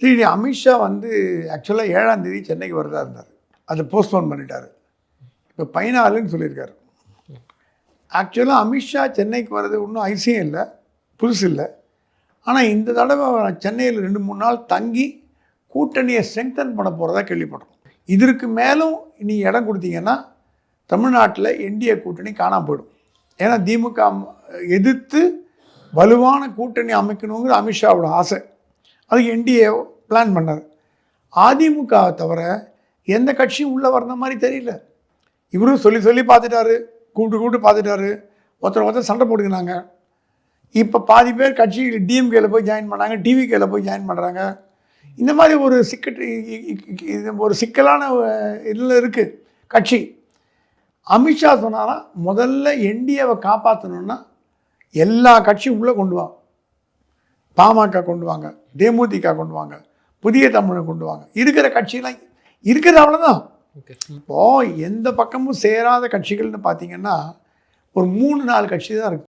சரி, அமித்ஷா வந்து ஆக்சுவலாக 7ஆம் தேதி சென்னைக்கு வரதா இருந்தார். அதை போஸ்ட்போன் பண்ணிட்டார். இப்போ 14ன்னு சொல்லியிருக்காரு. ஆக்சுவலாக அமித்ஷா சென்னைக்கு வர்றது ஒன்றும் ஐசியம் இல்லை, புதுசு இல்லை. ஆனால் இந்த தடவை சென்னையில் 2-3 நாள் தங்கி கூட்டணியை ஸ்ட்ரெங்தன் பண்ண போகிறதா கேள்விப்படுறோம். இதற்கு மேலும் நீ இடம் கொடுத்தீங்கன்னா தமிழ்நாட்டில் என்டிஏ கூட்டணி காணாமல் போயிடும். ஏன்னா திமுக எதிர்த்து வலுவான கூட்டணி அமைக்கணுங்கிற அமித்ஷாவோட ஆசை. அதுக்கு என்டிஏ பிளான் பண்ணார். அதிமுகவை தவிர எந்த கட்சியும் உள்ளே வர்ற மாதிரி தெரியல. இவரும் சொல்லி பார்த்துட்டாரு, கூப்பிட்டு பார்த்துட்டாரு, ஒருத்தர் சண்டை போட்டுக்கினாங்க. இப்போ பாதி பேர் கட்சி டிஎம்கேல போய் ஜாயின் பண்ணாங்க, டிவிகேல போய் ஜாயின் பண்ணுறாங்க. இந்த மாதிரி ஒரு சிக்கலான இதில் இருக்குது கட்சி. அமித்ஷா சொன்னாரா முதல்ல என்டிஏவை காப்பாற்றணுன்னா எல்லா கட்சியும் உள்ளே கொண்டு வாங்க. பாமக கொண்டு வாங்க, தேமுதிக கொண்டு வாங்க, புதிய தமிழை கொண்டு வாங்க. இருக்கிற கட்சியெல்லாம் இருக்கிறது அவ்வளோதான். இப்போது எந்த பக்கமும் சேராத கட்சிகள்னு பார்த்தீங்கன்னா ஒரு 3-4 கட்சி தான் இருக்குது.